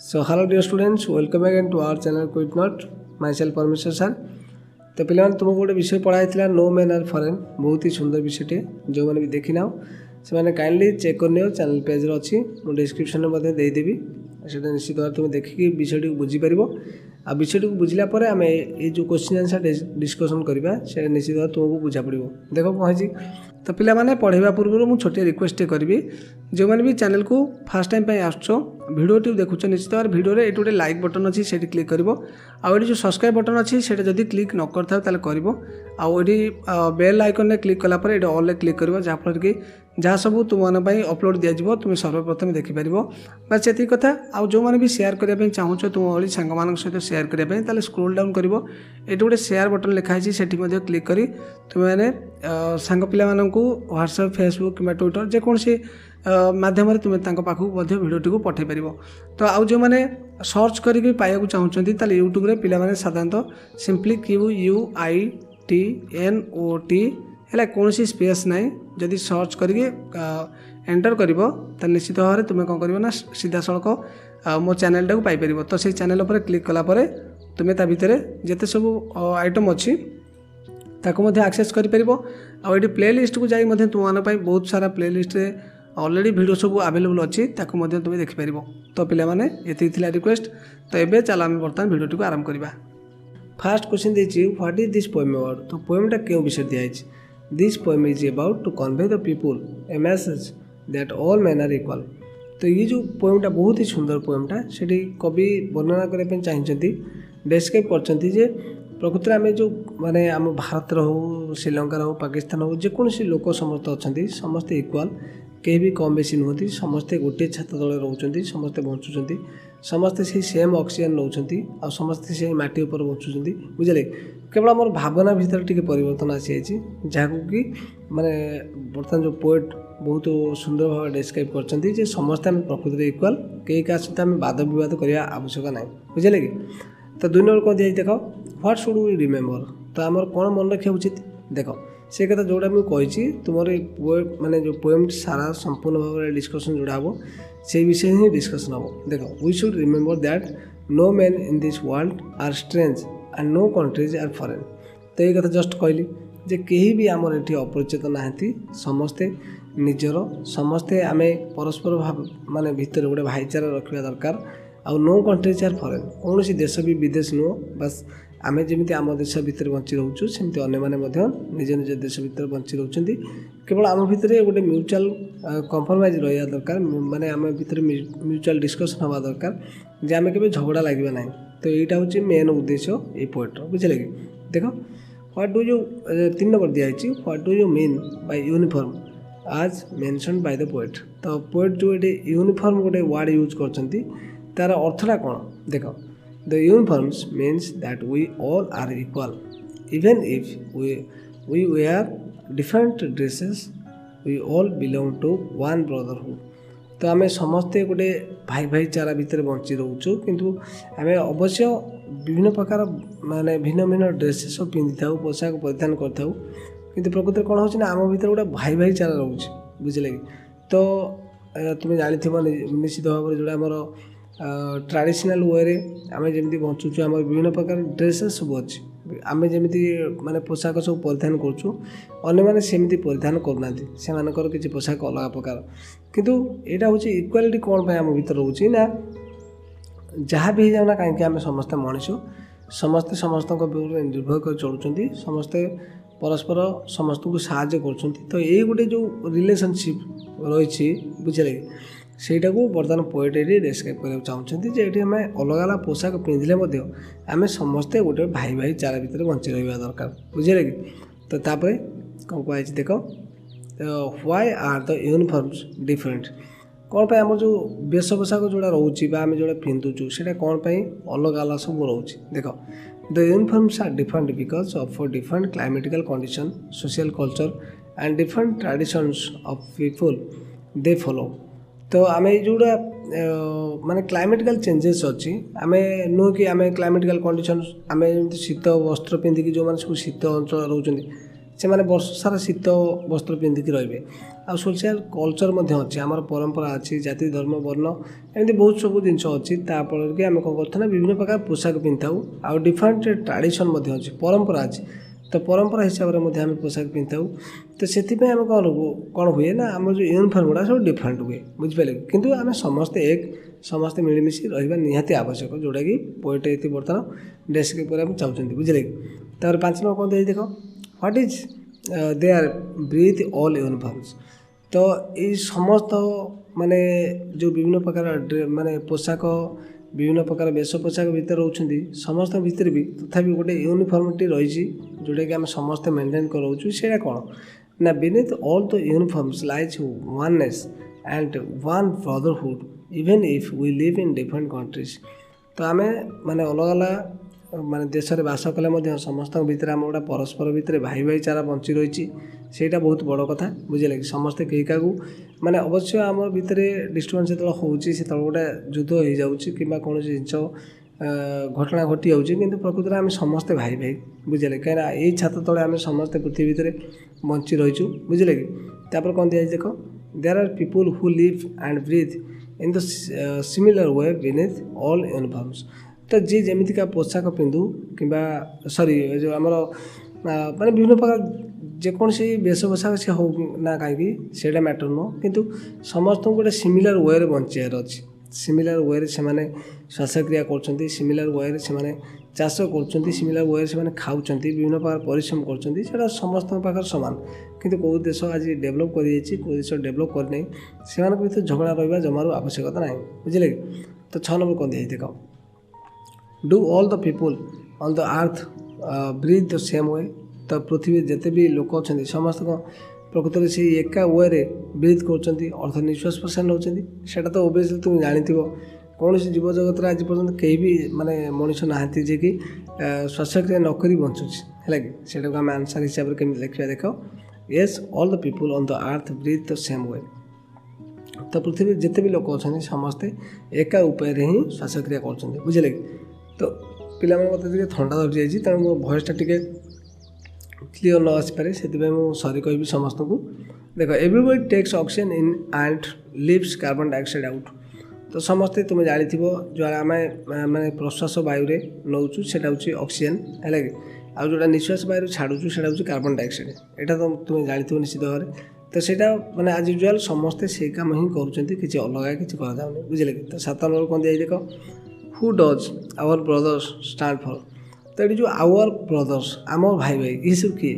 So hello dear students, welcome again to our channel Quitnot. Myself Parameswar Sir. तो पे तुमको गोटे विषय पढ़ाई नो मैन आर फॉरेन बहुत ही सुंदर विषयटे जो मैंने भी देखी ना से काइंडली चेक करनी चैनल पेज अच्छी मुझे डिस्क्रिप्शन में देदेवी से निश्चित भाव तुम देखिए विषयटी बुझीपर आ विषयटी बुझला आम ये जो क्वेश्चन आंसर डिस्कसन करवा से निश्चित भाव तुमको बुझा पड़ो देख कौन तो पिला माने पढ़ाइबा पूर्व मुझे छोटे रिक्वेस्ट करी जो मैंने भी चैनल को फास्ट टाइम आसो भिडियोटी देखुच निश्चित भाव भिडियो ये गोटे लाइक बटन अच्छी से क्लिक कर आउ जो सब्सक्राइब बटन अच्छी से जब क्लिक न कर आउे बेल आइकन में क्लिक कलापर ये ऑल क्लिक कर जहाँफल कि जहाँ सब तुम अपलोड दिज्व तुम सर्वप्रथम देखिपर बस ये कथा आउ जो मैंने भी शेयर करने चाहूँ तुम भाई सांग मान सहित शेयर करने स्क्रोल डाउन कर ये गोटे शेयर बटन लिखाई से क्लिक कर तुम्हें सांग पिला व्हाट्सएप फेसबुक कि ट्विटर जेकोसी माध्यम तुम पाखक भिडियोटी को पठे पार तो आउ जो मैंने सर्च करके पाइबा चाहते यूट्यूब पे साधारणतः सिंपली QUITNOT है कौन स्पेस ना जदि सर्च करके एंटर कर निश्चित भाव में तुम कौन कर सीधा सड़क मो चैनल टाक पाइपर तो से चैनल पर क्लिक कलापर तुम्हें ता भितर जिते सब आइटम अच्छी ताको एक्सेस कर आउे प्ले लिस्ट को जाई तुम बहुत सारा प्ले लिस्ट ऑलरेडी वीडियो सब अवेलेबल अच्छी तुम देखिपर तो पे ये रिक्वेस्ट तो ये चल आम बर्तमान भिडियो को आरंभ करवा फास्ट क्वेश्चन देती what is this poem about तो पोएमटा क्यों विषय दिखाई this poem is about to convey the people a message that all man are equal तो ये जो पोएमटा बहुत ही सुंदर पोएमटा से कवि वर्णना करने चाहिए डेस्क्राइब कर प्रकृति आम जो माने आम भारत हो श्रीलंका हो पाकिस्तान हो जेकोसी लोक समस्त अच्छा समस्ते इक्वाल कहीं भी कम बेसी नुहति समस्ते गोटे छात तले रोच समस्ते बଞ୍ଚुं समस्ते से सेम ऑक्सीजन नौ समस्ते से माटी उपर बचुं बुझे केवल आम भावना भीतर टी परिवर्तन आसी जहाँ कि माने बर्तमान जो पोएट बहुत सुंदर भाव डिस्क्राइब कर समस्ते आम प्रकृति इक्वाल कई क्या सहित आम वाद बद करने आवश्यक ना बुझे कि तो 2 नंबर कौन दिखाई देख व्हाट शुड वी रिमेम्बर तो आम कौन मन रखा उचित देख से कथा जोड़ा मुझे तुम माने जो पोएम सारा संपूर्ण भाव में डिस्कसन जोड़ा हम से विषय ही डिस्कसन हम देख we should remember that no man in this world are strange and no countries are foreign तो ये कथा जस्ट कहली जे कहीं भी आमर ये अपरिचित नहांती समस्ते निजर समस्ते आम परस्पर भाव माने भितर गोटे भाईचारा रखा दरकार आउ नो कंट्रीज आर फॉरेन कौन देश भी विदेश नुह बस आमे जमी आम देश भितर बंची रोचु सेमती अन्य माने निज निज देश भितर बंची रोचंती केवल आम भितर गोटे म्यूचुअल कंप्रोमाइज रहा दरकार माने आम भितर म्यूचुअल डिस्कसन हवा दरकार जे आम के झगड़ा लगे ना तो यहाँ हूँ मेन उद्देश्य ये पोएट्र बुझे कि देख व्हाट डू यू 3 नंबर दिखाई what do you mean by uniform आज मेंशन बाय द पोएट तो पोएट जो ये यूनिफॉर्म गोटे वर्ड यूज कर तार अर्थटा कौन देख the uniforms means that we all are equal even if we wear different dresses we all belong to one brotherhood तो आम समस्ते गोटे भाई भाईचारा भितर बंची रोचु किंतु आम अवश्य विभिन्न प्रकार माने भिन्न भिन्न ड्रेसेस पिंधि था पोशाक परिधान करूँ कि प्रकृति कौन हो आम भर गोटे भाई भाईचारा रोचे बुझे कि तो तुम्हें जानी निश्चित भाव में जोड़ा आमर ट्रेडिशनल वे आम जमी बचुचु आम विभिन्न प्रकार ड्रेसेस सब अच्छी आम जमी माने पोशाक सब परिधान करें सेमती परिधान करना से किसी पोशाक अलग प्रकार किंतु यहाँ हूँ इक्वालिटी कौन आम भर रोचे ना जहाँ भी जाऊना कहीं आम समस्ते मनीष समस्ते समस्त निर्भर कर चलुँच समस्ते परस्पर समस्त को साहाय्य कर तो ये गोटे जो रिलेशनशिप रही बुझे ସେଇଟା को बर्तमान पोएट ये डिस्क्राइब करने चाहते ये आम अलग अलग पोशाक पिंधिले आम समस्ते गोटे भाई भाईचारा भितर बंची रहा दरकार बुझे कि तो तापर कौन कहुई देख why are the uniforms different कौन पे आम जो वेश पोशाक जोड़ा रोचे आम जो पिंधुचु से कौन पे अलग अलग सब रोचे देख the uniforms are different because of different climatical condition social culture and different traditions of people they follow तो आम जोड़ा माने क्लाइमेटिकल चेंजेस अच्छी आम नुह कि आम क्लाइमेटिकल कंडीशन आम शीत वस्त्र पिंधिकी जो मैंने सब शीत अंचल रोच से वर्ष सारा शीत वस्त्र पिंधिकी रे आ सोशल कल्चर अच्छे आम परंपरा अच्छी जाति धर्म वर्ण एमती बहुत सब जिन अच्छी ताफल कि आम कौन करना विभिन्न प्रकार पोशाक पिंधु आउ डिफरेंट ट्रेडिशन अच्छी परंपरा अच्छी तो परंपरा हिसाब से आम पोशाक पिंधु तो से आम कौन हुए ना आम जो यूनिफॉर्म गुड़ा सब डिफरेंट हुए बुझिपारे किंतु आम समस्ते एक समस्ते मिलमिशी रहा निहाती आवश्यक जोटा कि पोएट ये बर्तमान डेस्क पर चाहते बुझे तार 5 नंबर कौन देख what is there beneath all uniforms तो ये समस्त माने जो विभिन्न प्रकार माने पोशाक विभिन्न प्रकार वेश पोशाक भितर रोचंदी समस्त भितर भी तथापि गोटे यूनिफॉर्मिटी रही जोटा कि आम समस्ते मेंटेन करोचु सेटा कौन ना beneath all the uniforms lies oneness and one brotherhood even if we live in different countries तो आम माने अलग अलग माने देश में बास कले समस्त भितर आम गोटा परस्पर भितर भाई भाईचारा बंची रही सेटा बहुत बड़ कथा बुझे कि समस्ते कई क्या माने अवश्य आम भितर डिस्टर्बेंस जो होती गोटे युद्ध हो जाऊँगी कि कौन जिनस घटना घटी जाऊँगी किंतु प्रकृत में आम समस्ते भाई भाई बुझे कहीं यही छात तले आम समस्ते पृथ्वी भितर बंची रहीचु बुझे कि तापर कौन दिया देख there are people who live and breathe in the similar way beneath all uniforms तो जी जमीका पोशाक पिंधु कि सॉरी जो आमर माने विभिन्न प्रकार जेकोसी वेश पोशाक से हो ना कहीं से मैटर नुह किंतु समस्त गोटे सिमिलर वे बचार अच्छी सिमिलर वे से श्वासक्रिया कर सिमिलर वे से चाष कर सिमिलर वे से खाऊँ विभिन्न प्रकार परिश्रम कर समस्त पाखे सामान किंतु कौ देश आज डेभलप कर कौ देश डेभलप करना से भर झगड़ा रहा जमार आवश्यकता ना बुझे कि तो 6 नंबर कौन दिया देख do all the people on the earth breathe the same way तो पृथ्वी जिते भी लोक अच्छा समस्त प्रकृत में से एका वे ब्रीथ कर निश्वास प्रश्वास नौकरी तो ओबियसली तुम जानी कौन सी जीव जगत आज पर्यटन कहीं भी माने मनुष्य नहांती जे कि श्वासक्रिया नकरी बंचुची है कि आम आंसर हिसाब से लिखा देख yes all the people on the earth breathe the same way तो पृथ्वी जिते भी लोक अच्छा समस्ते एका उपाय ही श्वासक्रिया कर बुझे कि तो पिला मत थंडा धरी जाइए तेणु मो भॉइसटा टिके क्लीयर न आसपे से सरी कह समस्त को देख everybody takes oxygen in and leaves carbon dioxide out तो समस्ते तुम जानी जो आम माने प्रश्वास वायु नौचु से ऑक्सीजन है कि आउ जोटा निश्वास वायु छाड़ू से कार्बन डाइऑक्साइड यहाँ तो तुम जानी निश्चित भाव में तो सेटा माने आज यूजुआल समस्ते से काम ही कर अलग किसी कराऊनी बुझे कि तो 7 नंबर कौन दिया देख who does our brothers stand for तो ये जो आवर ब्रदर्स आम भाई भाई ये सब किए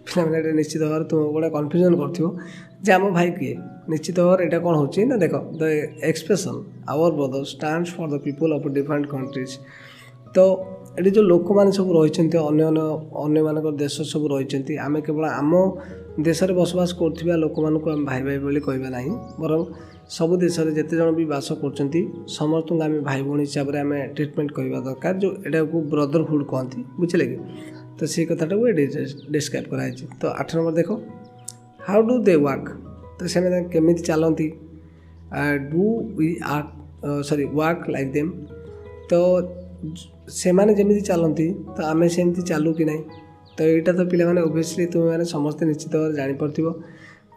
पे निश्चित भाव तुम गोटे कन्फ्यूजन कर आम भाई किए निश्चित भाव यहाँ कौन हो ना देख the expression our brothers stand for the people of different countries तो ये जो लोक मैंने सब रही अन्य मान देश सब रही आम केवल आम देश में बसवास कर लोक मानक आम भाई भाई बोली कहवा ना बर सब देश में जिते जन भी बास कर समस्त आम भाई भाई हिसाब से आम ट्रिटमेंट करवा दरकार जो यहाँ को ब्रदरहुड कहती बुझे कि तो से कथाटा को डिस्क्राइब कराई तो 8 नंबर देख हाउ डू दे वर्क तो से केमी चलती do we are sorry work like them तो से माने जमी चलती तो आम सेमती चालू कि ना तो यहाँ तो पे ओबियसली तुम्हें समस्ते निश्चित भाव जापर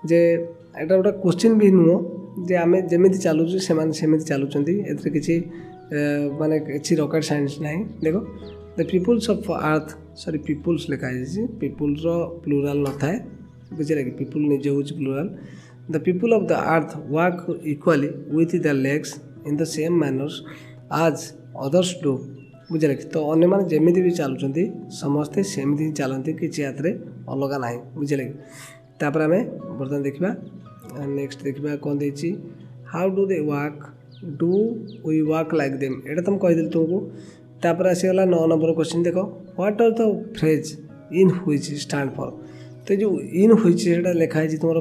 जे एटा गोटे क्वेश्चन भी नुह जे आम जमी चलुचु से चलुँच ए किसी माने किसी रॉकेट साइंस ना देख the peoples of earth sorry peoples लिखाई पीपुल्स प्लूराल न थाए बुझे कि पीपुल निजे हूँ plural the people of the earth work equally with the legs in the same manners as others do बुझे कि तो अन्य मैंने जमी भी चलुँच समस्ते सेमती चलती किसी हाथ में अलग ना बुझे कि तापर आम बर्तमान देखा नेक्स्ट देखा कौन देती how do they work do we work like them एटा तुम कहीदेली तुमको तापर आसीगला 9 नंबर क्वेश्चन देख what are the phrase in which stand for तो जो इन व्हिच से लिखाई तुम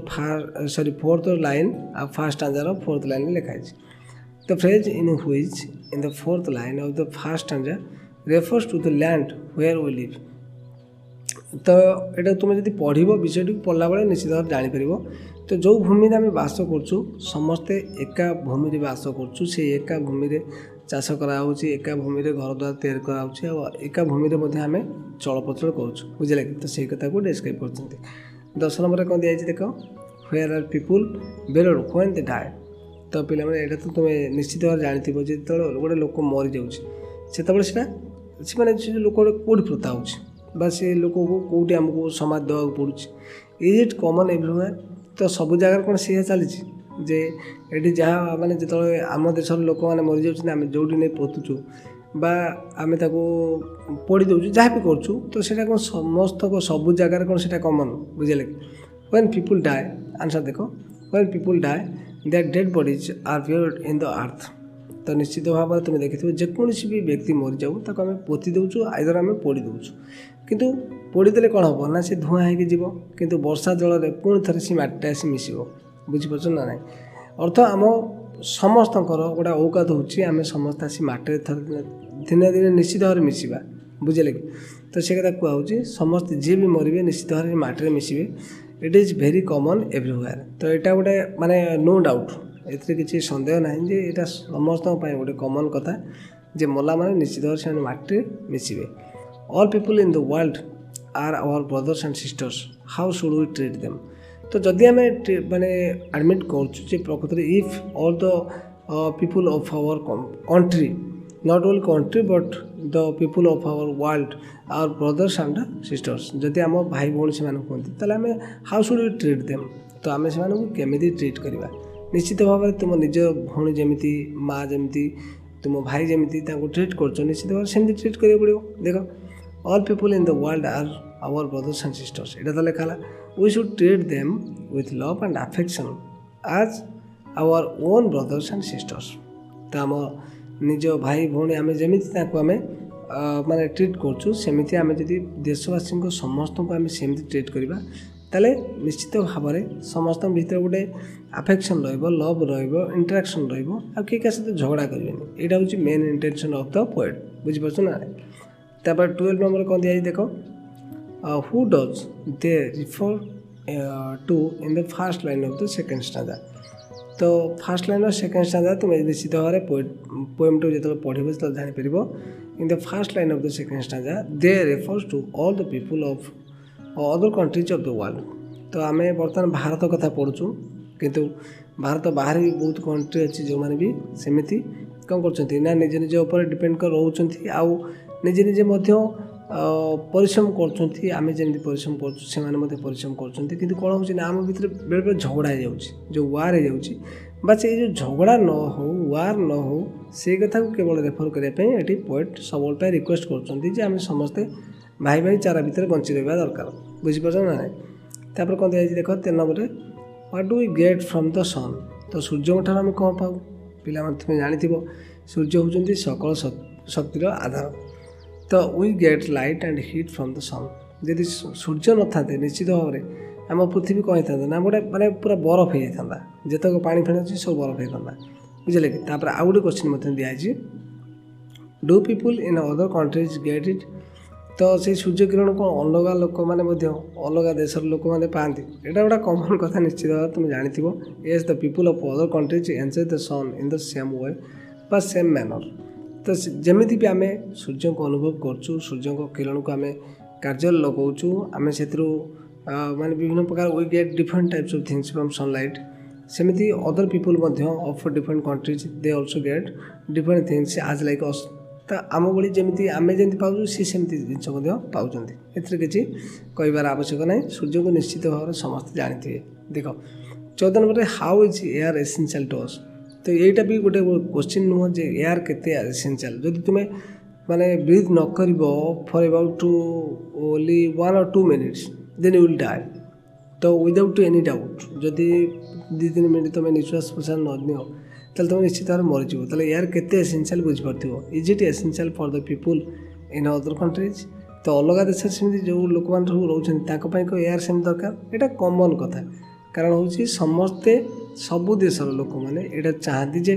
सॉरी 4th लाइन आ फर्स्ट आंसर 4th लाइन में लिखाई the phrase in which in the 4th line of the first answer refers to the land where we live तो यहाँ तुम जब पढ़ विषय पढ़ला बेले निश्चित भाव जापर तो जो भूमि आम बास कर समस्ते एका भूमि बास कर एका भूमि ଚାଷ କରାହେଉଛି, ଏକା ଭୂମିରେ ଘର ଦ୍ୱାର ତିଆରି କରାହେଉଛି, ଆଉ ଏକା ଭୂମିରେ ମଧ୍ୟ ଆମେ ଚଳପ୍ରଚଳ କରୁଛୁ, ବୁଝିଲେ କି? ତ ସେଇ କଥାକୁ ଡେସ୍କ୍ରାଇବ୍ କରୁଛନ୍ତି। 10 ନମ୍ବରରେ କ'ଣ ଦିଆଯାଇଛି ଦେଖ, where are people buried when they die. ତ ପିଲାମାନେ ଏଇଟା ତ ତୁମେ ନିଶ୍ଚିତ ଭାବରେ ଜାଣିଥିବ ଯେ ଯେତେବେଳେ ଗୋଟେ ଲୋକ ମରିଯାଉଛି ସେତେବେଳେ ସେମାନେ ସେ ଲୋକ କେଉଁଠି ପୋତା ହେଉଛି ବା ସେ ଲୋକକୁ କେଉଁଠି ଆମକୁ ସମାଜ ଦେବାକୁ ପଡ଼ୁଛି। Is it common everywhere? ତ ସବୁ ଜାଗାରେ କ'ଣ ସେଇଆ ଚାଲିଛି ଯେ ଏଠି ଯାହା ମାନେ ଯେତେବେଳେ ଆମ ଦେଶର ଲୋକମାନେ ମରିଯାଉଛନ୍ତି ଆମେ ଯେଉଁଠି ନେଇ ପୋତୁଛୁ ବା ଆମେ ତାକୁ ପୋଡ଼ି ଦେଉଛୁ, ଯାହା ବି କରୁଛୁ, ତ ସେଇଟା କ'ଣ ସମସ୍ତଙ୍କ ସବୁ ଜାଗାରେ କ'ଣ ସେଇଟା କମନ୍, ବୁଝିଲେ କି? ହ୍ୱେନ୍ ପିପୁଲ୍ ଡାଏ, ଆନ୍ସର୍ ଦେଖ, when people die their dead bodies are buried in the earth. ତ ନିଶ୍ଚିତ ଭାବରେ ତୁମେ ଦେଖିଥିବ ଯେକୌଣସି ବି ବ୍ୟକ୍ତି ମରିଯାଉ ତାକୁ ଆମେ ପୋତି ଦେଉଛୁ, ଆଇଦର ଆମେ ପୋଡ଼ି ଦେଉଛୁ। କିନ୍ତୁ ପୋଡ଼ିଦେଲେ କ'ଣ ହେବ ନା ସେ ଧୂଆଁ ହେଇକି ଯିବ, କିନ୍ତୁ ବର୍ଷା ଜଳରେ ପୁଣି ଥରେ ସେ ମାଟିଟା ଆସି ମିଶିବ, ବୁଝିପାରୁଛ ନା ନାହିଁ? ଅର୍ଥ ଆମ ସମସ୍ତଙ୍କର ଗୋଟେ ଔକାତ ହେଉଛି ଆମେ ସମସ୍ତେ ଆସି ମାଟିରେ ଥରେ ଦିନେ ଦିନେ ନିଶ୍ଚିତ ଭାବରେ ମିଶିବା, ବୁଝିଲେ କି? ତ ସେ କଥା କୁହାହେଉଛି ସମସ୍ତେ ଯିଏ ବି ମରିବେ ନିଶ୍ଚିତ ଭାବରେ ମାଟିରେ ମିଶିବେ। It is very common everywhere. ତ ଏଇଟା ଗୋଟେ ମାନେ ନୋ ଡାଉଟ୍, ଏଥିରେ କିଛି ସନ୍ଦେହ ନାହିଁ ଯେ ଏଇଟା ସମସ୍ତଙ୍କ ପାଇଁ ଗୋଟେ କମନ୍ କଥା ଯେ ମଲା ମାନେ ନିଶ୍ଚିତ ଭାବରେ ସେମାନେ ମାଟିରେ ମିଶିବେ। All people in the world are our brothers and sisters, how should we treat them? ତ ଯଦି ଆମେ ମାନେ ଆଡ଼ମିଟ୍ କରୁଛୁ ଯେ ପ୍ରକୃତରେ if all the people of our country, not only country but the people of our world our brothers and sisters, ଯଦି ଆମ ଭାଇ ଭଉଣୀ ସେମାନଙ୍କୁ କୁହନ୍ତି ତାହେଲେ ଆମେ how should we treat them? ତ ଆମେ ସେମାନଙ୍କୁ କେମିତି ଟ୍ରିଟ୍ କରିବା? ନିଶ୍ଚିତ ଭାବରେ ତୁମ ନିଜ ଭଉଣୀ ଯେମିତି, ମା ଯେମିତି, ତୁମ ଭାଇ ଯେମିତି ତାଙ୍କୁ ଟ୍ରିଟ୍ କରୁଛ ନିଶ୍ଚିତ ଭାବରେ ସେମିତି ଟ୍ରିଟ୍ କରିବାକୁ ପଡ଼ିବ। ଦେଖ, all people in the world are our brothers and sisters, ଏଇଟା ତ ଲେଖା ହେଲା। We should treat them with love and affection as our own brothers and sisters. ତ ଆମ ନିଜ ଭାଇ ଭଉଣୀ ଆମେ ଯେମିତି ତାଙ୍କୁ ଆମେ ମାନେ ଟ୍ରିଟ୍ କରୁଛୁ ସେମିତି ଆମେ ଯଦି ଦେଶବାସୀଙ୍କ ସମସ୍ତଙ୍କୁ ଆମେ ସେମିତି ଟ୍ରିଟ୍ କରିବା ତାହେଲେ ନିଶ୍ଚିତ ଭାବରେ ସମସ୍ତଙ୍କ ଭିତରେ ଗୋଟେ ଆଫେକ୍ସନ୍ ରହିବ, ଲଭ୍ ରହିବ, ଇଣ୍ଟରାକ୍ସନ୍ ରହିବ, ଆଉ କିଏ କାହା ସହିତ ଝଗଡ଼ା କରିବେନି। ଏଇଟା ହେଉଛି main intention of the poet, ବୁଝିପାରୁଛ ନା? ତାପରେ 12 ନମ୍ବର କ'ଣ ଦିଆଯାଇଛି ଦେଖ, who does they refer to in the first line of the second stanza. ତ first line of second stanza ତୁମେ ନିଶ୍ଚିତ ଭାବରେ ପୋଏମ୍ଟାକୁ ଯେତେବେଳେ ପଢ଼ିବ ସେତେବେଳେ ଜାଣିପାରିବ। In the first line of the second stanza they refers to all the people of other countries of the world. ତ ଆମେ ବର୍ତ୍ତମାନ ଭାରତ କଥା ପଢ଼ୁଛୁ, କିନ୍ତୁ ଭାରତ ବାହାରେ ବି ବହୁତ କଣ୍ଟ୍ରି ଅଛି ଯେଉଁମାନେ ବି ସେମିତି କ'ଣ କରୁଛନ୍ତି ନା ନିଜ ନିଜ ଉପରେ ଡିପେଣ୍ଡ କରି ରହୁଛନ୍ତି, ଆଉ ନିଜେ ନିଜେ ମଧ୍ୟ ପରିଶ୍ରମ କରୁଛନ୍ତି। ଆମେ ଯେମିତି ପରିଶ୍ରମ କରୁଛୁ ସେମାନେ ମଧ୍ୟ ପରିଶ୍ରମ କରୁଛନ୍ତି, କିନ୍ତୁ କ'ଣ ହେଉଛି ନା ଆମ ଭିତରେ ବେଳେବେଳେ ଝଗଡ଼ା ହେଇଯାଉଛି, ଯେଉଁ ୱାର୍ ହେଇଯାଉଛି। ବା ସେ ଯେଉଁ ଝଗଡ଼ା ନ ହେଉ, ୱାର୍ ନ ହେଉ, ସେଇ କଥାକୁ କେବଳ ରେଫର୍ କରିବା ପାଇଁ ଏଠି ପୋଏଟ୍ ସବୁବେଳେ ପାଇଁ ରିକ୍ୱେଷ୍ଟ କରୁଛନ୍ତି ଯେ ଆମେ ସମସ୍ତେ ଭାଇ ଭାଇ ଚାରା ଭିତରେ ବଞ୍ଚି ରହିବା ଦରକାର, ବୁଝିପାରୁଛ ନା ନାହିଁ? ତାପରେ କ'ଣ ଦିଆଯାଇଛି ଦେଖ 13 ନମ୍ବରରେ, what do we get from the sun? ତ ସୂର୍ଯ୍ୟଙ୍କ ଠାରୁ ଆମେ କ'ଣ ପାଉ? ପିଲାମାନେ ତୁମେ ଜାଣିଥିବ ସୂର୍ଯ୍ୟ ହେଉଛନ୍ତି ସକଳ ଶକ୍ତିର ଆଧାର। ତ we get light and heat from the sun. ଯଦି ସୂର୍ଯ୍ୟ ନଥାନ୍ତେ ନିଶ୍ଚିତ ଭାବରେ ଆମ ପୃଥିବୀ କ'ଣ ହେଇଥାନ୍ତା ନା ଗୋଟେ ମାନେ ପୁରା ବରଫ ହେଇଯାଇଥାନ୍ତା, ଯେତେକ ପାଣି ଫାଣି ଅଛି ସବୁ ବରଫ ହେଇଥାନ୍ତା, ବୁଝିଲେ କି? ତାପରେ ଆଉ ଗୋଟେ କ୍ୱେଶ୍ଚିନ୍ ମଧ୍ୟ ଦିଆଯାଇଛି, do people in other countries get it? ତ ସେଇ ସୂର୍ଯ୍ୟ କିରଣ କ'ଣ ଅଲଗା ଲୋକମାନେ ମଧ୍ୟ ଅଲଗା ଦେଶର ଲୋକମାନେ ପାଆନ୍ତି? ଏଇଟା ଗୋଟେ କମନ୍ କଥା, ନିଶ୍ଚିତ ଭାବରେ ତୁମେ ଜାଣିଥିବ। Yes, the people of other countries enjoy the sun in the same we ବା ସେମ୍ ମ୍ୟାନର୍। ତ ଯେମିତି ବି ଆମେ ସୂର୍ଯ୍ୟଙ୍କୁ ଅନୁଭବ କରୁଛୁ, ସୂର୍ଯ୍ୟଙ୍କ କିରଣକୁ ଆମେ କାର୍ଯ୍ୟରେ ଲଗାଉଛୁ, ଆମେ ସେଥିରୁ ମାନେ ବିଭିନ୍ନ ପ୍ରକାର we get different types of things from sunlight, ସେମିତି ଅଦର୍ ପିପୁଲ୍ ମଧ୍ୟ of different countries they also get different things as like us. ତ ଆମ ଭଳି ଯେମିତି ଆମେ ଯେମିତି ପାଉଛୁ ସିଏ ସେମିତି ଜିନିଷ ମଧ୍ୟ ପାଉଛନ୍ତି, ଏଥିରେ କିଛି କହିବାର ଆବଶ୍ୟକ ନାହିଁ। ସୂର୍ଯ୍ୟଙ୍କୁ ନିଶ୍ଚିତ ଭାବରେ ସମସ୍ତେ ଜାଣିଥିବେ। ଦେଖ 14 ନମ୍ବରରେ, how is air essential to us? ତ ଏଇଟା ବି ଗୋଟେ କ୍ୱେଶ୍ଚିନ୍ ନୁହଁ ଯେ ଏୟାର କେତେ ଏସେନ୍ସିଆଲ୍। ଯଦି ତୁମେ ମାନେ ବ୍ରିଥ୍ ନ କରିବ for about only 1 or 2 minutes then you will die. ତ ୱିଦାଉଟ୍ ଏନି ଡାଉଟ୍ ଯଦି 2-3 ମିନିଟ୍ ତୁମେ ନିଶ୍ୱାସ ପ୍ରଶ୍ୱାସ ନ ନିଅ ତାହେଲେ ତୁମେ ନିଶ୍ଚିତ ଭାବରେ ମରିଯିବ। ତାହେଲେ ଏୟାର କେତେ ଏସେନ୍ସିଆଲ୍ ବୁଝିପାରୁଥିବ। Is it essential for the people in other countries? ତ ଅଲଗା ଦେଶରେ ସେମିତି ଯେଉଁ ଲୋକମାନେ ସବୁ ରହୁଛନ୍ତି ତାଙ୍କ ପାଇଁ କ'ଣ ଏୟାର ସେମିତି ଦରକାର? ଏଇଟା କମନ୍ କଥା, କାରଣ ହେଉଛି ସମସ୍ତେ ସବୁ ଦେଶର ଲୋକମାନେ ଏଇଟା ଚାହାନ୍ତି ଯେ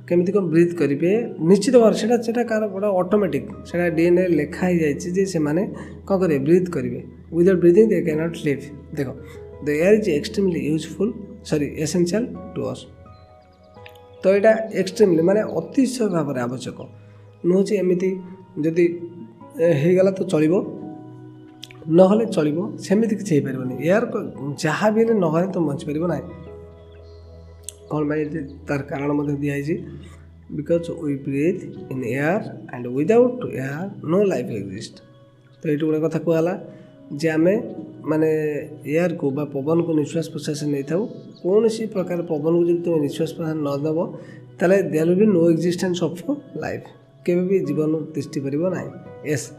କେମିତି କ'ଣ ବ୍ରିଥ୍ କରିବେ। ନିଶ୍ଚିତ ଭାବରେ ସେଇଟା କାହାର ଗୋଟେ ଅଟୋମେଟିକ୍, ସେଇଟା DNA ଲେଖା ହେଇଯାଇଛି ଯେ ସେମାନେ କ'ଣ କରିବେ, ବ୍ରିଥ୍ କରିବେ। Without breathing they cannot live. ଦେଖ, the air is extremely essential to us. तो यहाँ एक्सट्रीमली माने अतिशय भाव में आवश्यक नुह एमती जदि होगला तो चलो ना चलो सेमती किसी हो पारनी यार जहाँ भी ना तो बचीपर ना कौन भाई तार कारण दिखाई because we breathe in air and without air no life exist तो ये गोटे कथा कहला जे आम माने एयर को बा पवन को निश्वास प्रश्वास नहीं था कौन सी प्रकार पवन को जब तुम निश्वास प्रश्वास नदेव ताले there will be no existence of life केवे भी जीवन तिष्टि परिबो ना yes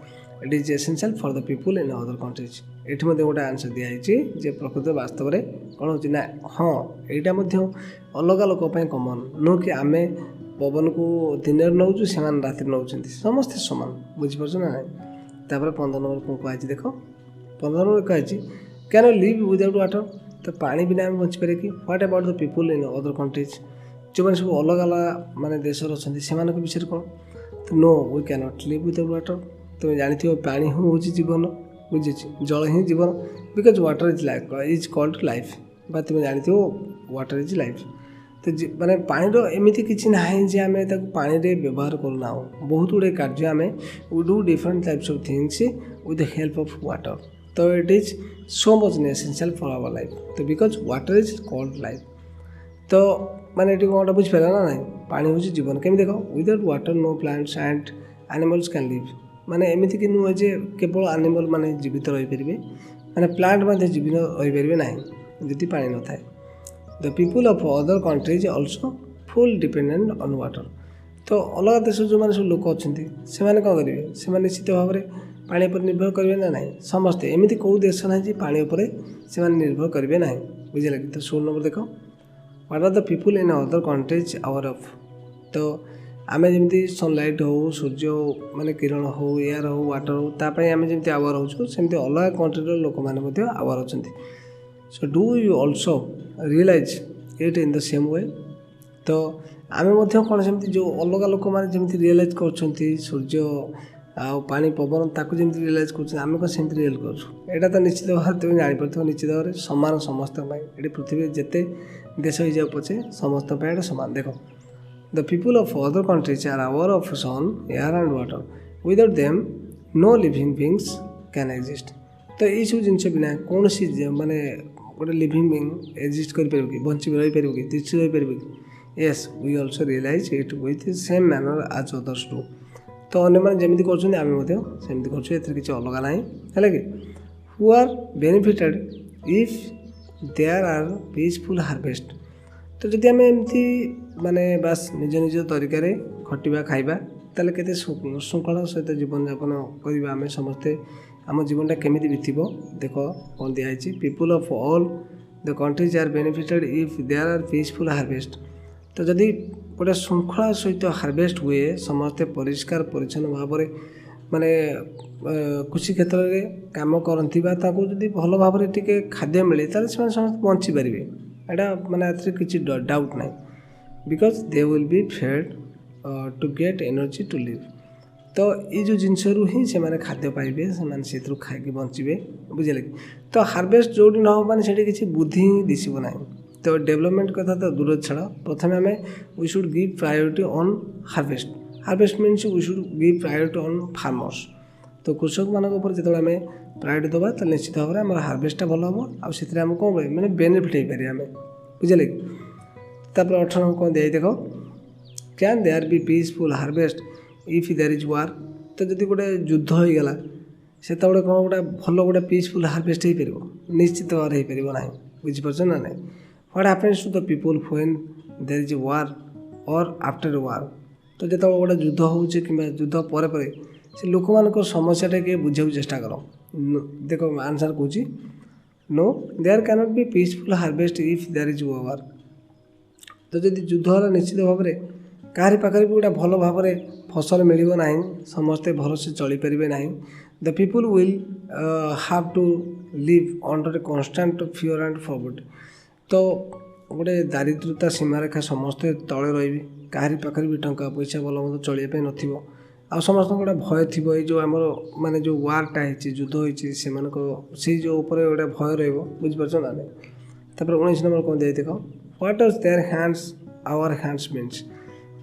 it is essential for the people in other countries एठी मध्ये गोटे आंसर दिखाई जे प्रकृत वास्तव में कौन हो ना हाँ यहाँ अलग लोक कमन नो कि आम पवन को दिन नौ से राति नौ समस्ते सामान बुझीपार ना ना तापर 15 नंबर कौन कही देख 15 नंबर कही कैन लिव विदाउट वाटर तो पानी बिना आम बचीपर कि what about the people in other countries जो मैंने सब अलग अलग माने देश अच्छा से विषय कौन तो no we can not live without water तुम जानी पानी हूँ हूँ जीवन बुझे जल ही जीवन because water is life is called life बा तुम जानी वाटर इज लाइफ तो माने पानी एमती किसी ना जे आम पानी व्यवहार करूना बहुत गुड़े कार्य आम we do different types of things with the help of water तो it is so much essential for our life तो because water is called life तो माने ये कौन बुझीपार ना ना पानी हूँ जीवन केमी देख without water know plants and animals can live माने एमती कि नुहे जे केवल एनिमल माने जीवित रही पारे माने प्लांट जीवित रही पारे ना जी पानी न थाए the people of other countries also full dependent on water तो अलग देश जो मैंने सब लोक अच्छा से कौन करेंगे से निश्चित भाव में पानी पर निर्भर करेंगे ना ना समस्ते एमती कौ देश ना पानी से निर्भर करेंगे ना बुझे तो 16 नंबर देख what are the people in other countries our of तो आम जमी सनलाइट हो सूर्य माने किरण हो एयर हो वाटर हो तापाई आम जमी आवर हो सेमती अलग कंट्रीर लोक मैंने आवर अच्छा so do you also realise it in the same way तो आम कौन सेमती जो अलग लोक मैंने जमी रियलाइज कर सूर्य पानी पवन ताकू जमी रियलाइज कर कौन सेमती रियल कर तो निश्चित भाव तुम जापर निश्चित भाव में सामान समस्त ये पृथ्वी जिते देश हो जाए पचे समस्त सामान देख the people of other countries are our of sun air and water without them no living beings can exist तो ये सब जिन बिना कौन सी माने गोटे लिविंग बींग एग्जिस्ट कर बची रही पार कि तिष्ठि रही पार कि yes we also realise it with same manner as others do तो अन्य मैंने जमी करमती कर किसी अलग ना है कि who are benefited if there are peaceful harvest तो जदि आम एमती माने बास निज निज तरीक़े खटिबा खाइबा ताले केते श्रृंखला सहित जीवन यापन करवा आम समस्ते आम जीवनटा केमिति बीतबो देख कौन दिखाई people of all the countries are benefited if there are peaceful harvest तो जदि गोटे श्रृंखला सहित हार्वेस्ट हुए समस्ते परिष्कार परिच्छन्न भाव में माने कृषि क्षेत्र में काम करती जदि भल भाव में टिके खाद्य मिले ताले समस्त बंची पारे एटा माने किसी डाउट ना because they will be fed to get energy to live तो ये जो जिनस ही से खाद्य पाइबे से खाई बचे बुझे तो हार्वेस्ट जो न हो माने किसी बुद्धि ही दिशब ना तो डेवलपमेंट कथा तो दूर छाड़ प्रथम आम we should give priority on harvest means we should give priority on farmers तो कृषक मान जो आम प्रायोरिटी दबा तो निश्चित भाव में आम हार्वेस्टा भल हम आम कौन मैंने बेनिफिट हो पारे आम बुझे तापर 18 कौन दिखाई देख can there be peaceful harvest if there is war तो जब गोटे युद्ध हो गला से कौन गोटे भल गोटे पीसफुल हार्वेस्ट हो पार निश्चित भाव में हो पार ना बुझीपार ना ना what happens to the people when there is war और आफ्टर वार तो जो गोटे युद्ध हो युद्ध पर से लोक मान समस्याटा किए बुझा चेष्टा कर देख आंसर कौच no there cannot be peaceful harvest if there is war तो जब युद्ध है निश्चित भाव में कहारी पाखे भी गोटे भल भाव में फसल मिल ना समस्ते भलसे चली पारे ना the people will have to live under a constant fear and forward तो गोटे दारिद्रता सीमारेखा समस्ते तले रही कहारी पाखे भी टंका पैसा भल मत चलिए नथिबो आ समस्त गोटे भय थी जो आम माने जो वार्टा युद्ध होती से जो ऊपर गोटे भय रुझिपार ना तापर 19 नंबर कौन दिखाई देख what is there hands our hands means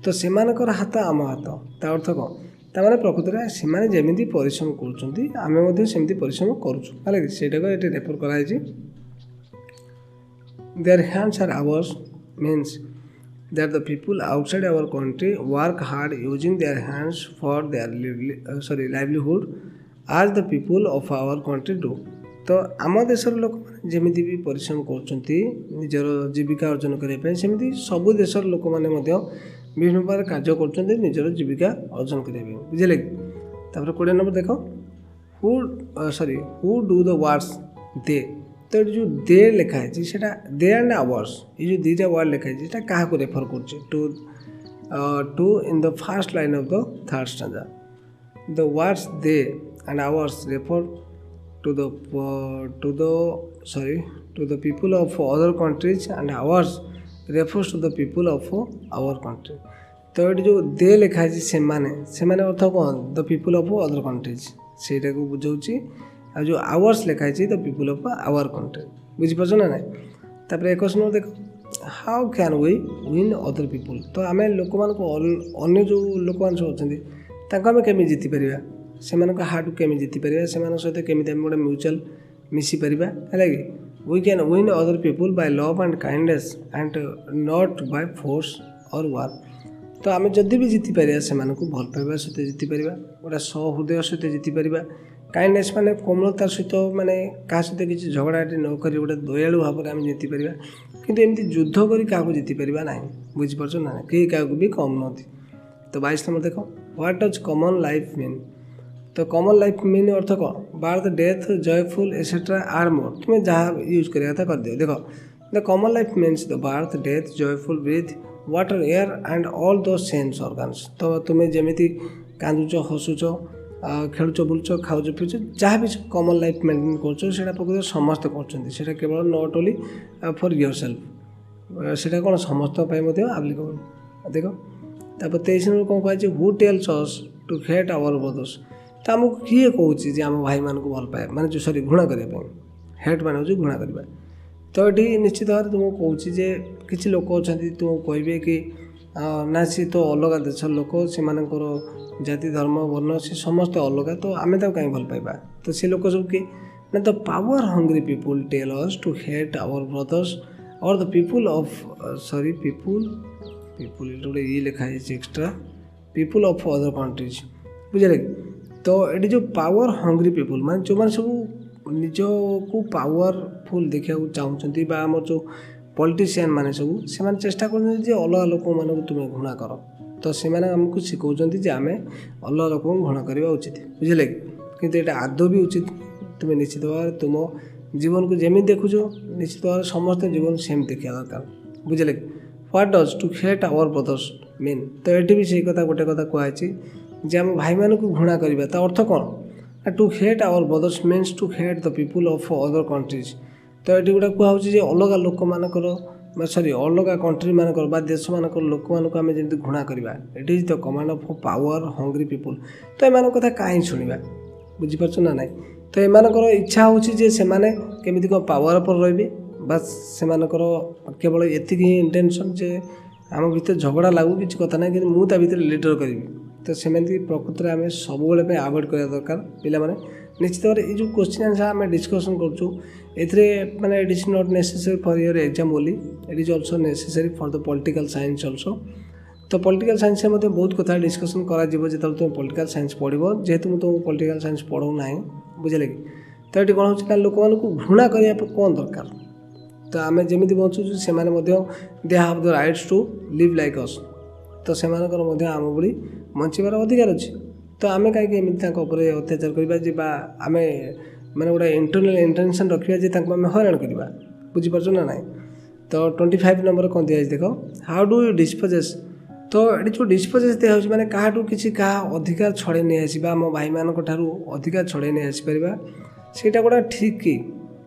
तो सेमानकर हाथ आम हाथ ता अर्थ कौन ताने प्रकृत में से जमी परिश्रम करमती परिश्रम करूँ ये रेफर कराई there hands are ours means that the people outside our country work hard using their hands for their livelihood as the people of our country do तो आम देशर लोक जमी भी परिश्रम कर जीविका अर्जन करने सेमती सबू देशर लोक मैंने विभिन्न प्रकार कार्य कर जीविका अर्जन करने बुझे कि 20 नंबर देख हु डू द वर्ड्स दे तो ये जो दे लिखाई से दे एंड आवर्स ये जो दीटा वर्ड लिखाई क्या रेफर कर to in the first line of the third stanza the words they and ours refer to the people of other countries and ours refers to the people of our country तो ये जो they लिखाई से माने अर्थ कौन the people of other countries से बुझाऊँ आ जो आवर्स लिखाई the people of our country बुझीपार ना ना तापर 21 नंबर देख how can we win other people तो आम लोक अन्य जो लोक मैंने अच्छा आम केमी जीति पार से हार्ट केमी जीति पार से सहित केमी गोटे म्यूचुअल मिसी पार है कि we can win other people by love and kindness and not by force और वार तो आम जदि भी जीति पार से भल पाइबा सहित जीति पार गोटे सहृदय सहित जीति पार काइंडनेस माने कोमलता सहित माने क्या सहित किसी झगड़ाटी नक गोटे दयालु भाव में आम जीति पार कि एमती युद्ध कर क्या जीति पार ना बुझीपार ना कहीं क्या भी कम नती तो 22 नंबर देख what does common life mean तो कॉमन लाइफ मीन अर्थ कौन बार्थ डेथ जयफुल एसेट्रा आर मोर तुम्हें जहाँ यूज करा था कर दियो देख the common life means the birth death joyful breath water air and all those sense organs तो तुम्हें जमी कांदुच हसुच खेलुच बुलुच खाऊच पीछ जहाँ भी कॉमन लाइफ मेंटेन कर प्रकृत समस्ते कर केवल not only for your self से कौन समस्त आप्लिकेबल देख तापर 23 नंबर कौन कहे who tells us to hate our brothers तो आमको किए कौच आम भाई मान को भल पाए माने जो सॉरी घृणा करने हेट मान हूँ घृणा करवा तो ये निश्चित भाव में तुमको कौच किसी लोक अच्छा तुमको कहे कि ना सी तो अलग देश लोक से जाति धर्म वर्ण से समस्ते अलग तो आम कहीं भल पाइबा तो सी लोक सब किए ना the power hungry people tell us to hate our brothers और द पीपुल ऑफ पीपुल गोटे ये लिखा है extra people of other countries बुझे तो ये जो पावर हंग्री पीपुल मान जो मैंने सब निज को पावरफुल देखा चाहते आम जो पॉलिटिशियन माने सब से चेष्टा कर अलग लोक मान तुम्हें घृणा कर तो से आमको शिखाऊँ आम अलग लोक घृणा करवा उचित बुझे कि यहाँ आदौ भी उचित तुम्हें निश्चित भाव तुम जीवन को जमी देखुच निश्चित भाव समस्त जीवन सेम देखा दरकार बुझे what does to hate our brothers mean तो ये भी से कथा गोटे कथा कहुई आम भाई मान को घृणा करवा ता अर्थ कौन to hate our brothers means to hate the people of other countries तो ये गोटे कहुच्छे अलग लोक मानकर सॉरी अलग कंट्री मानकर बा देश मानकर लोक मानक आम जमी घृणा करवा it is the command of power hungry people तो एम कथा कहीं शुणा बुझीपार ना ना तो एमर इच्छा होची से केमी कौन पावर पर रे बस से केवल एति ही इंटेंशन जे आम भीतर झगड़ा लागू किसी कथा ना कि मुझे भीतर लीडर करी तो सेमती प्रकृत में आम सब आभोड करा दरकार पे निश्चित भाव ये जो क्वेश्चन आंसर आम डिस्कसन कर माने it is not necessary for your exam only it is also necessary for the political science also तो पॉलिटिकल साइंस में बहुत कथा डिस्कसन करा जो तुम पॉलिटिकल साइंस पढ़ो जेहेतु मुझे तुमको पॉलिटिकल साइंस पढ़ाऊ ना बुझे कि तो ये कौन हो लोक मानक घृणा करने कौन दरकार तो आम जमी बचुचु से they have the rights to live like us तो से आम भली बचार अधिकार अच्छे तो आम कहीं अत्याचार करवा आम मैंने गोटे इंटरनल इंटेंशन रखा आम हैरान करवा बुझीपार ना ना तो 25 नंबर कौन दिखाई देख हाउ डू यू डिस्पोजेस तो ये जो डिस्पोजेस दिखाई मैंने क्या किसी क्या अधिकार छड़े नहीं आसवा आम भाई मान अधिकार छड़े नहीं आसपार ସେଇଟା गोटा ठीक कि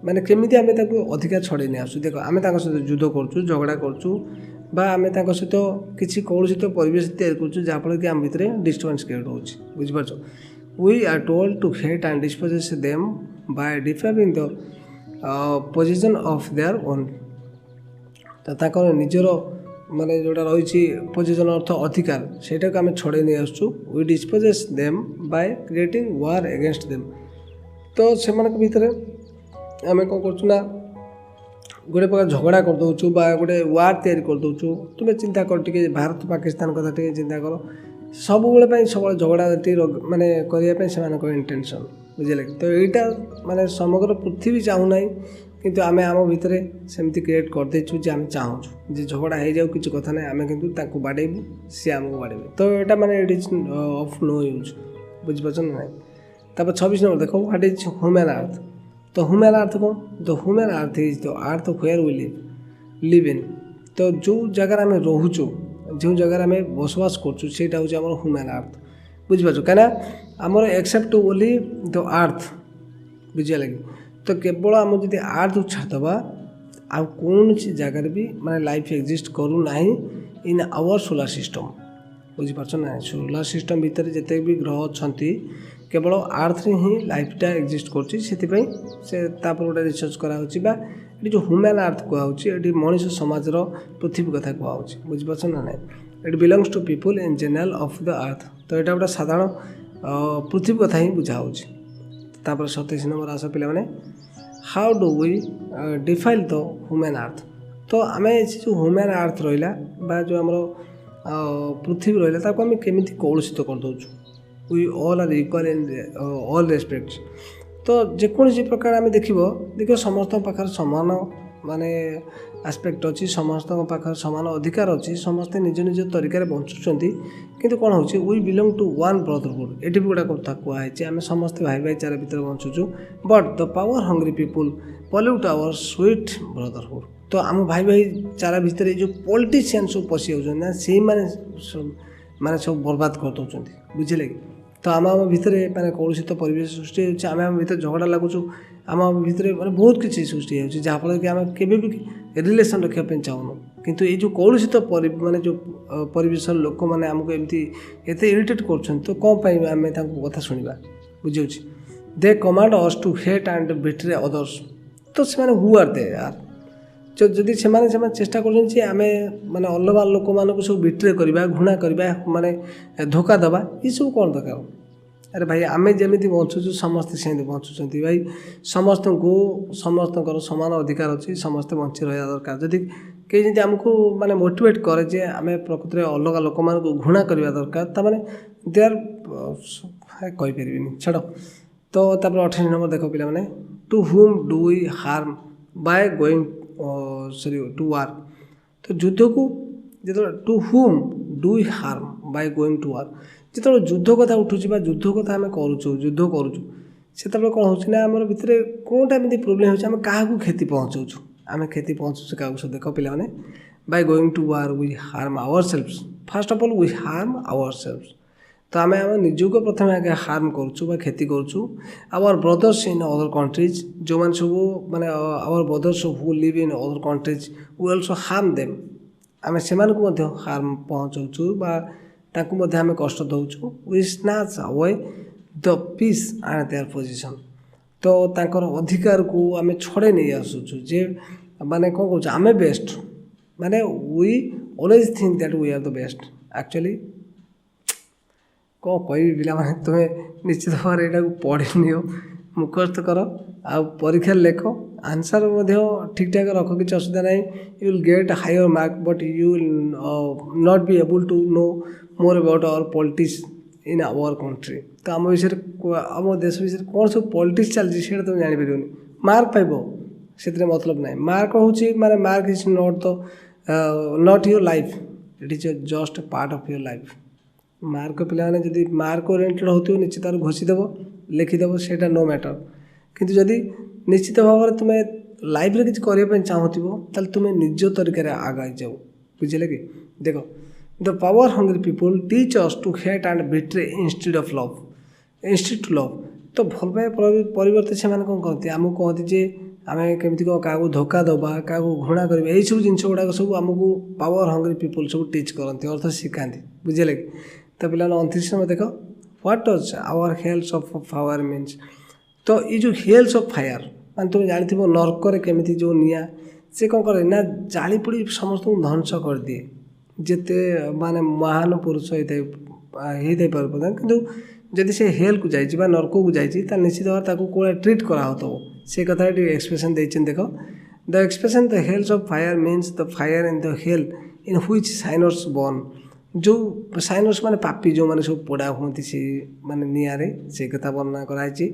माने केमिति आमे ताको अधिकार छड़े नहीं आसु देख आमे ताको सहित युद्ध करछु झगड़ा करछु बा आमे ताको सहित किछि कौन तो परिवेश तैयार करछु जहाँफल कि आम भितर डिस्टर्बेंस क्रिएट होछि बुझिपारछ we are told to hate and dispossess them by defining the position of their own तो निजर माने जोटा रही पोजिशन अर्थ अधिकार सेटा को आम छड़े नहीं आसु we disposes them by creating war against them. तो से भितर आम कौन करूँ गोटे प्रकार झगड़ा करदे गोटे वार तैयारी तुम्हें चिंता कर टे भारत पाकिस्तान कथा टे चिंता कर सब झगड़ा माने करने से इंटेंशन बुझे। तो यहाँ माने समग्र पृथ्वी चाहूना किंतु आम आम भितर सेमती क्रिएट करदेचु जे आम चाहूँ जे झगड़ा हो जाऊ कि कथा ना आम कि बाड़ेबू सी आमको बाड़े। तो यहाँ मैंने it is of no use बुझीपार ना। तब 26 नंबर देखो व्हाट इज ह्यूमन अर्थ। तो ह्यूमन अर्थ कौन the human earth is the earth where we live in. तो जो जगार आम रोचु जो जगार आम बसवास करा हूँ आम ह्यूमन अर्थ बुझीपार कहीं आमर एक्सेप्ट ओनली द अर्थ बुझा लगे। तो केवल आम जब अर्थ को छाड़देव आ कौन जगार भी माने लाइफ एक्जिस्ट करूना इन आवर सोलार सिस्टम बुझीपार ना। सोलार सिस्टम भितर जिते भी ग्रह अच्छा केवल अर्थ रे ही लाइफटा एक्जिस्ट कर से गोटे रिसर्च करा जो ह्यूमन अर्थ कहुच्छी मनीष समाजर पृथ्वी कथा कहुच्छी बुझीपार ना ना। It belongs to people in general of the earth. तो यहाँ गोटे साधारण पृथ्वी कथा ही बुझाऊँ। 27 नंबर आस पे how do we define the human earth. तो आम जो ह्यूमन अर्थ रहा जो आमर पृथ्वी रहा आम केमी कलुषित करदे we all are equal in all respects. तो जेकोसी प्रकार आम देख समस्त पाखर समान माने आस्पेक्ट अच्छी समस्त पाखर समान अधिकार अच्छी समस्ते निज निज तरीके बंचुंट किंतु कौन हो we belong to one brotherhood. ये भी गोटे कथा कहुई आम समस्ते भाई भाईचारा भितर बंचुचु but the power hungry people pollute our sweet brotherhood. तो आम भाई भाईचारा भितर जो पॉलिटिशियन सब पशि ना से माने सब बर्बाद कर दौरान बुझे। तो आम भितर माने कलुषित परिवेश सृष्टि होती आम भितर झगड़ा लगुचु आम भितर माने बहुत किसी सृष्टि होती जहाँफल कि आम केवे भी रिलेसन रखापी चाहूँ किंतु ये जो कलुषित माने जो परिवेश लोक मैंने आमको एमती एत इरिटेट कर तो कौन आम कथा शुणा बुझे। They command us to hate and betray others. तो से हु आर दे यार जदि से चेष्टा करें माने अलग लोक मान सब बिट्रे करवा घृणा करवा माने धोखा दवा ये सब कौन दरकार। अरे भाई आम जमी बंचुचु समस्ते से बंचुंट भाई समस्त को समस्त सामान अधिकार अच्छी समस्ते बंची रहा दरकार। जदि कहीं आमको माने मोटिवेट करे जे आम प्रकृति में अलग लोक मान घृणा करवा दरकार ताने दे आर कहीपर छाड़। तो 28 नंबर देख पे to whom do we harm by going to war. तो युद्ध को जो to whom do we harm by going to war जो युद्ध कथा उठुँ युद्ध कथा आम करुँ युद्ध करुँ से कौन हो आम भितर कौनटा एमती प्रोब्लेम हो क्या क्षति पहुँचाऊँ आम क्षति पहुँचुचे क्या सब देख पे by going to war we harm our selfs. First of all we harm our selfs. तो आम आम निजक प्रथम आगे हार्म करुँ क्षति करुँ our brothers in other countries जो मैंने सब माने our brothers who live in other countries we also harm them. आम से हार्म पहुँचाऊँ आम कष्ट दौचु we snatch away the peace and their position. तो तांकर अधिकार को आम छड़े नहीं आसुचु जे माने कौन कह आम बेस्ट माने we always think that we are the best actually कौन कह पाने तुम्हें निश्चित भाव में यहाँ पढ़ी नियो मुखस्त कर आ परीक्षा लेख आंसर ठीक ठाक रख कि असुविधा ना you will get higher mark but you will not be able to know more about our politics in our country. तो आम विषय आम देश विषय कौन सब पॉलिटिक्स चलती तुम जापर मार्क पाइब से मतलब ना मार्क हूँ माने mark is not your life it is just part of your life. Mark पे जब मार्क ओरिएंटेड हो निश्चित भाव घोषीदेव लिखिदेव से नो मैटर किंतु जदि निश्चित भाव में तुम्हें लाइफ रे किसी करने चाहूँ तुम्हें निज तरीके आगे जाओ बुझे कि देख the power hungry people teach us to hate and betray instead of love instead to love. तो भल पाए परिवर्ते से कौन कहते आमको कहते जे आम केमी क्या धोखा दबा क्या घृणा कर यही सब जिन गुड़ाक सब आमको पावर हंग्री पीपुल सब टीच करती अर्थ शिखाती बुझे कि। तो पे 29 में देख what does our hells of fire means. तो ये जो हेल्स ऑफ फायर मान तुम जानी नर्क केमी जो निआ से कौन करे ना जाली पड़ी समस्त ध्वंस कर दिए ଯେତେ ମାନେ ମହାନ ପୁରୁଷ ହେଇଥାଇ ପାରବ କିନ୍ତୁ ଯଦି ସେ ହେଲ୍କୁ ଯାଇଛି ବା ନର୍କକୁ ଯାଇଛି ତାହେଲେ ନିଶ୍ଚିତ ଭାବରେ ତାକୁ କେଉଁଭଳିଆ ଟ୍ରିଟ୍ କରାହେଉଥିବ ସେ କଥା ଟିକେ ଏକ୍ସପ୍ରେସନ୍ ଦେଇଛନ୍ତି ଦେଖ। The expression the hells of fire means the fire in the hell in which sinners burn. ଯେଉଁ ସାଇନର୍ସ ମାନେ ପାପି ଯେଉଁମାନେ ସବୁ ପୋଡ଼ା ହୁଅନ୍ତି ସେ ମାନେ ନିଆଁରେ ସେ କଥା ବର୍ଣ୍ଣନା କରାଯାଇଛି।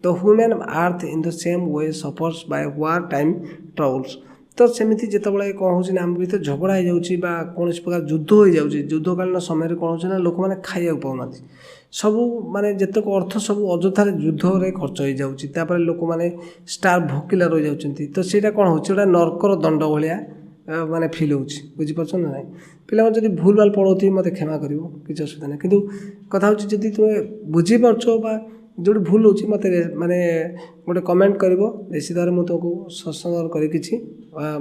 The human earth in the same way suffers by war time troubles. ତ ସେମିତି ଯେତେବେଳେ କ'ଣ ହେଉଛି ନା ଆମ ଭିତରେ ଝଗଡ଼ା ହେଇଯାଉଛି ବା କୌଣସି ପ୍ରକାର ଯୁଦ୍ଧ ହେଇଯାଉଛି ଯୁଦ୍ଧକାଳୀନ ସମୟରେ କ'ଣ ହେଉଛି ନା ଲୋକମାନେ ଖାଇବାକୁ ପାଉନାହାନ୍ତି ସବୁ ମାନେ ଯେତେକ ଅର୍ଥ ସବୁ ଅଯଥାରେ ଯୁଦ୍ଧରେ ଖର୍ଚ୍ଚ ହେଇଯାଉଛି ତାପରେ ଲୋକମାନେ ଭୋକିଲା ରହିଯାଉଛନ୍ତି ତ ସେଇଟା କ'ଣ ହେଉଛି ଗୋଟେ ନର୍କର ଦଣ୍ଡ ଭଳିଆ ମାନେ ଫିଲ୍ ହେଉଛି ବୁଝିପାରୁଛ ନା ନାହିଁ। ପିଲାମାନେ ଯଦି ଭୁଲ ଭାଲ ପଢ଼ଉଥିବି ମୋତେ କ୍ଷମା କରିବ କିଛି ଅସୁବିଧା ନାହିଁ କିନ୍ତୁ କଥା ହେଉଛି ଯଦି ତୁମେ ବୁଝିପାରୁଛ ବା ଯେଉଁଠି ଭୁଲ ହେଉଛି ମୋତେ ମାନେ ଗୋଟେ କମେଣ୍ଟ କରିବ ନିଶ୍ଚିତ ଭାବରେ ମୁଁ ତୁମକୁ ସତ୍ସଙ୍ଗ କରି କିଛି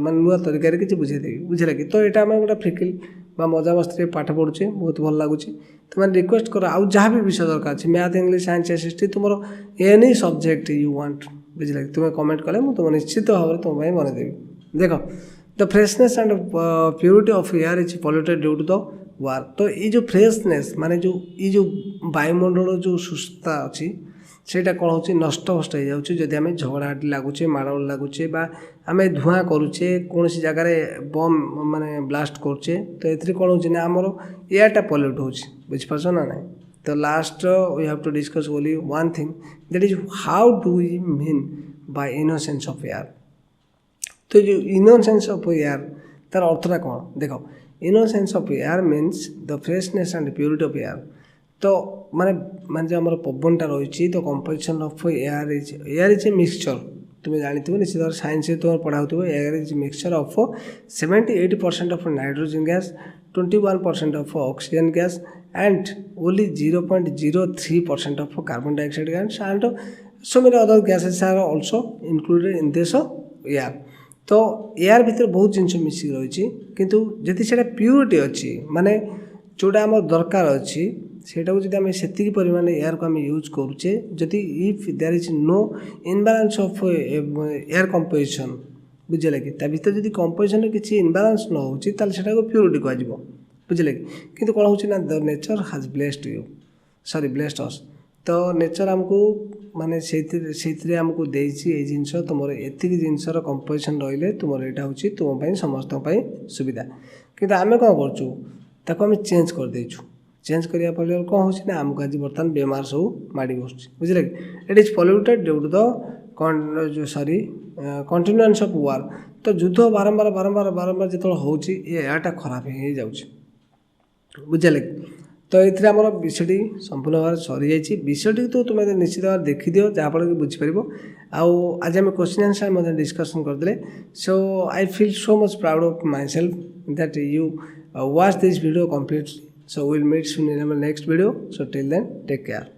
ମାନେ ନୂଆ ତରିକାରେ କିଛି ବୁଝେଇଦେବି ବୁଝିଲା କି। ତ ଏଇଟା ଆମେ ଗୋଟେ ଫିକିଲ୍ ବା ମଜାମସ୍ତିରେ ପାଠ ପଢ଼ୁଛେ ବହୁତ ଭଲ ଲାଗୁଛି ତୁମେ ରିକ୍ୱେଷ୍ଟ କର ଆଉ ଯାହା ବି ବିଷୟ ଦରକାର ଅଛି ମ୍ୟାଥ୍ ଇଂଲିଶ ସାଇନ୍ସ ହିଷ୍ଟ୍ରି ତୁମର ଏନି ସବଜେକ୍ଟ ୟୁ ୱାଣ୍ଟ ବୁଝିଲା କି ତୁମେ କମେଣ୍ଟ କଲେ ମୁଁ ତୁମ ନିଶ୍ଚିତ ଭାବରେ ତୁମ ପାଇଁ ବନେଇଦେବି। ଦେଖ the freshness and purity of air is polluted due to the war. ତ ଏଇ ଯେଉଁ ଫ୍ରେଶନେସ୍ ମାନେ ଯେଉଁ ବାୟୁମଣ୍ଡଳର ଯେଉଁ ସୁସ୍ଥତା ଅଛି ସେଇଟା କ'ଣ ହେଉଛି ନଷ୍ଟଭଷ୍ଟ ହେଇଯାଉଛି ଯଦି ଆମେ ଝଗଡ଼ାଝାଟି ଲାଗୁଛେ ମାଡ଼ଗୋଳ ଲାଗୁଛେ ବା ଆମେ ଧୂଆଁ କରୁଛେ କୌଣସି ଜାଗାରେ ବମ୍ ମାନେ ବ୍ଲାଷ୍ଟ କରୁଛେ ତ ଏଥିରେ କ'ଣ ହେଉଛି ନା ଆମର ଏୟାରଟା ପଲ୍ୟୁଟ୍ ହେଉଛି ବୁଝିପାରୁଛ ନା ନାହିଁ। ତ last we have to discuss only one thing that is how do we mean by innocence of air. ତ ଏ ଯେଉଁ ଇନୋସେନ୍ସ ଅଫ୍ ଏୟାର ତାର ଅର୍ଥଟା କ'ଣ ଦେଖ innocence of air means the freshness and purity of air. ତ ମାନେ ଯେଉଁ ଆମର ପବନଟା ରହିଛି ତ composition of air is a mixture ତୁମେ ଜାଣିଥିବ ନିଶ୍ଚିତ ଭାବରେ ସାଇନ୍ସରେ ତୁମର ପଢ଼ାଉଥିବ air is mixture of 78% of nitrogen gas 21% of oxygen gas and only 0.03% of carbon dioxide gas and so many other gases are also included in this air। तो air भितर बहुत जिन मिसिक रही किंतु जदि से प्यूरिटी अच्छी माने जोटा आम दरकार अच्छी सेटा को जब आम से परिमाण एयर को आम यूज करुचे जदि if there is no imbalance of air composition बुझे कि भर जब कंपोजिशन किसी इनबालांस न हो प्यूरिटी कह बुझे कि कौन हो द नेचर हाज ब्लेस्ड यू सॉरी ब्लेस्ड अस। तो नेचर आमको माने से आमको देसी जिनस तुम एति जिनसर कंपोजिशन रही तुम यहाँ हूँ तुम समस्त सुविधा कि आम कौन करें चेंज कर देचु चेंज करने फल कौन हो आमको आज बर्तमान बेमार सब माड़ी बस बुझे कि it is polluted due to the sorry continuance of war. तो युद्ध बारंबार बारंबार बारंबार जो होची एयरटा खराब हो जाऊँ बुझे तो ये आम विषयटी संपूर्ण भाव सरी जाइए विषयटी तो तुम्हें निश्चित भाव देखीदि जहाँफल कि बुझीपर आज आम क्वेश्चन आंसर डिस्कसन करदे। So I feel so much proud of myself that you watch this video completely. So will meet soon in our next video. So till then take care.